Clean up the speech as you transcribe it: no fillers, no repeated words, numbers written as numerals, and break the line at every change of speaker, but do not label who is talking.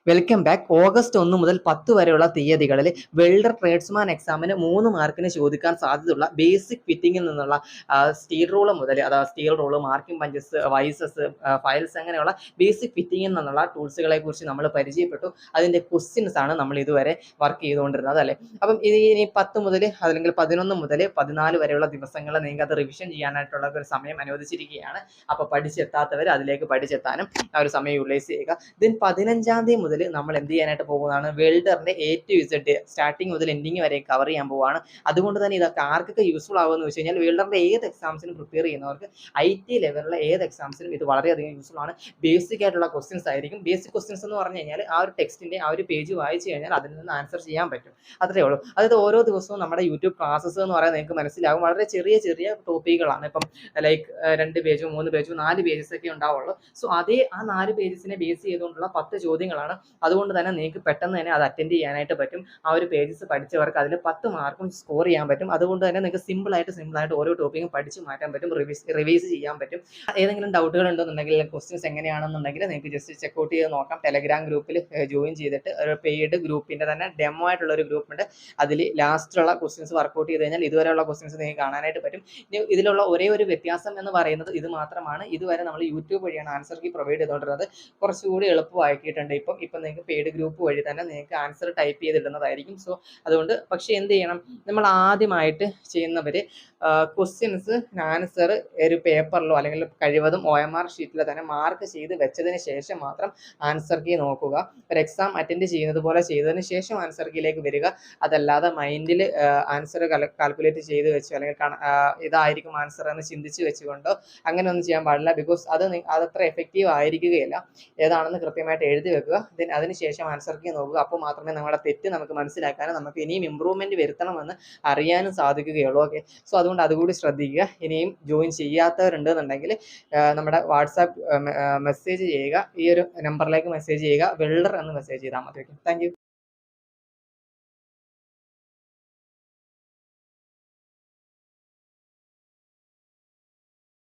Welcome back. August 1 മുതൽ 10 വരെയുള്ള തീയതികളിൽ വെൽഡർ ട്രേഡ്സ്മാൻ എക്സാമിന് 3 മാർക്കിന് ചോദിക്കാൻ സാധ്യതയുള്ള ബേസിക് ഫിറ്റിംഗിൽ നിന്നുള്ള സ്റ്റീൽ റൂള് മുതൽ, അതായത് steel rule, marking punches, വൈസസ്, files, അങ്ങനെയുള്ള ബേസിക് ഫിറ്റിംഗിൽ നിന്നുള്ള ടൂൾസുകളെ കുറിച്ച് നമ്മൾ പരിചയപ്പെട്ടു. അതിൻ്റെ ക്വസ്റ്റ്യൻസ് ആണ് നമ്മൾ ഇതുവരെ വർക്ക് ചെയ്തുകൊണ്ടിരുന്നത് അല്ലേ. അപ്പം ഇനി 10 മുതൽ അല്ലെങ്കിൽ 11 മുതൽ 14 വരെയുള്ള ദിവസങ്ങളിൽ നിങ്ങൾക്ക് അത് റിവിഷൻ ചെയ്യാനായിട്ടുള്ള ഒരു സമയം അനുവദിച്ചിരിക്കുകയാണ്. അപ്പോൾ പഠിച്ചെത്താത്തവർ അതിലേക്ക് പഠിച്ചെത്താനും ആ ഒരു സമയം യൂട്ടിലൈസ് ചെയ്യുക. ദെൻ 15-ാം തീയതി മുതൽ നമ്മൾ എന്ത് ചെയ്യാനായിട്ട് പോകുന്നതാണ്, വെൽഡറിന്റെ A to Z സ്റ്റാർട്ടിങ് മുതൽ എൻഡിങ് വരെ കവർ ചെയ്യാൻ പോവുകയാണ്. അതുകൊണ്ട് തന്നെ ഇതൊക്കെ ആർക്കൊക്കെ യൂസ്ഫുൾ ആകുമെന്ന് വെച്ച് കഴിഞ്ഞാൽ വെൽഡറിന്റെ ഏത് എക്സാംസിനും പ്രിപ്പയർ ചെയ്യുന്നവർക്ക് IT ലെവലിലെ ഏത് എക്സാംസിനും ഇത് വളരെയധികം യൂസ്ഫുൾ ആണ്. ബേസിക് ആയിട്ടുള്ള ക്വസ്റ്റ്യൻസ് ആയിരിക്കും. ബേസിക് ക്വസ്റ്റ്യൻസ് എന്ന് പറഞ്ഞു കഴിഞ്ഞാൽ ആ ഒരു ടെക്സ്റ്റിന്റെ ആ ഒരു പേജ് വായിച്ചു കഴിഞ്ഞാൽ അതിൽ നിന്ന് ആൻസർ ചെയ്യാൻ പറ്റും. അത്രേ ഉള്ളൂ. അതായത് ഓരോ ദിവസവും നമ്മുടെ യൂട്യൂബ് ക്ലാസ്സസ് എന്ന് പറയുന്നത് നിങ്ങൾക്ക് മനസ്സിലാകും, വളരെ ചെറിയ ചെറിയ ടോപ്പിക്കുകളാണ്. ഇപ്പം ലൈക്ക് 2 പേജോ 3 പേജോ 4 പേജസ് ഒക്കെ ഉണ്ടാവുള്ളൂ. സോ ആ 4 പേജസിനെ ബേസ് ചെയ്തുകൊണ്ടുള്ള 10 ചോദ്യങ്ങളാണ്. അതുകൊണ്ട് തന്നെ നിങ്ങൾക്ക് പെട്ടെന്ന് തന്നെ അത് അറ്റൻഡ് ചെയ്യാനായിട്ട് പറ്റും. ആ ഒരു പേജസ് പഠിച്ചവർക്ക് അതിൽ 10 മാർക്കും സ്കോർ ചെയ്യാൻ പറ്റും. അതുകൊണ്ട് തന്നെ നിങ്ങൾക്ക് സിമ്പിൾ ആയിട്ട് ഓരോ ടോപ്പിക്കും പഠിച്ച് മാറ്റാൻ പറ്റും, റിവൈസ് ചെയ്യാൻ പറ്റും. ഏതെങ്കിലും ഡൗട്ടുകൾ ഉണ്ടെന്നുണ്ടെങ്കിൽ, ക്വസ്റ്റ്യൻസ് എങ്ങനെയാണെന്നുണ്ടെങ്കിൽ നിങ്ങൾക്ക് ജസ്റ്റ് ചെക്കൗട്ട് ചെയ്ത് നോക്കാം. ടെലഗ്രാം ഗ്രൂപ്പിൽ ജോയിൻ ചെയ്തിട്ട് ഒരു പെയ്ഡ് ഗ്രൂപ്പിന്റെ തന്നെ ഡെമോ ആയിട്ടുള്ള ഒരു ഗ്രൂപ്പ് ഉണ്ട്. അതിൽ ലാസ്റ്റുള്ള ക്വസ്റ്റ്യൻസ് വർക്കൗട്ട് ചെയ്ത് കഴിഞ്ഞാൽ ഇതുവരെയുള്ള ക്വസ്റ്റ്യൻസ് നിങ്ങൾക്ക് കാണാനായിട്ട് പറ്റും. ഇതിലുള്ള ഒരേ ഒരു വ്യത്യാസം എന്ന് പറയുന്നത് ഇത് മാത്രമാണ്. ഇതുവരെ നമ്മൾ യൂട്യൂബ് വഴിയാണ് ആൻസർ കീ പ്രൊവൈഡ് ചെയ്തുകൊണ്ടിരുന്നത്. കുറച്ചുകൂടി എളുപ്പമാക്കിയിട്ടുണ്ട്. ഇപ്പം നിങ്ങൾക്ക് പെയ്ഡ് ഗ്രൂപ്പ് വഴി തന്നെ നിങ്ങൾക്ക് ആൻസർ ടൈപ്പ് ചെയ്തിടുന്നതായിരിക്കും. സോ അതുകൊണ്ട് പക്ഷേ എന്ത് ചെയ്യണം, നമ്മൾ ആദ്യമായിട്ട് ചെയ്യുന്നവർ ക്വസ്റ്റ്യൻസ് ആൻസർ ഒരു പേപ്പറിലോ അല്ലെങ്കിൽ കഴിവതും OMR ഷീറ്റിലോ തന്നെ മാർക്ക് ചെയ്ത് വെച്ചതിന് ശേഷം മാത്രം ആൻസർ കീ നോക്കുക. ഒരു എക്സാം അറ്റൻഡ് ചെയ്യുന്നത് പോലെ ചെയ്തതിന് ശേഷം ആൻസർ കീയിലേക്ക് വരിക. അതല്ലാതെ മൈൻഡിൽ ആൻസർ കാൽക്കുലേറ്റ് ചെയ്ത് വെച്ചോ അല്ലെങ്കിൽ ഇതായിരിക്കും ആൻസർ എന്ന് ചിന്തിച്ച് വെച്ചുകൊണ്ടോ അങ്ങനെയൊന്നും ചെയ്യാൻ പാടില്ല. ബിക്കോസ് അതത്ര എഫക്റ്റീവ് ആയിരിക്കുകയില്ല. ഏതാണെന്ന് കൃത്യമായിട്ട് എഴുതി വെക്കുക. ദെൻ അതിനുശേഷം ആൻസർ കീ നോക്കുക. അപ്പോൾ മാത്രമേ നമ്മുടെ തെറ്റ് നമുക്ക് മനസ്സിലാക്കാനും നമുക്ക് ഇനിയും ഇമ്പ്രൂവ്മെന്റ് വരുത്തണമെന്ന് അറിയാനും സാധിക്കുകയുള്ളൂ. ഓക്കെ, സോ അതുകൊണ്ട് അതുകൂടി ശ്രദ്ധിക്കുക. ഇനിയും ജോയിൻ ചെയ്യാത്തവരുണ്ടെന്നുണ്ടെങ്കിൽ നമ്മുടെ വാട്സാപ്പ് മെസ്സേജ് ചെയ്യുക. ഈ ഒരു നമ്പറിലേക്ക് മെസ്സേജ് ചെയ്യുക, വെൽഡർ എന്ന് മെസ്സേജ് ചെയ്താൽ മതി. Okay, thank you.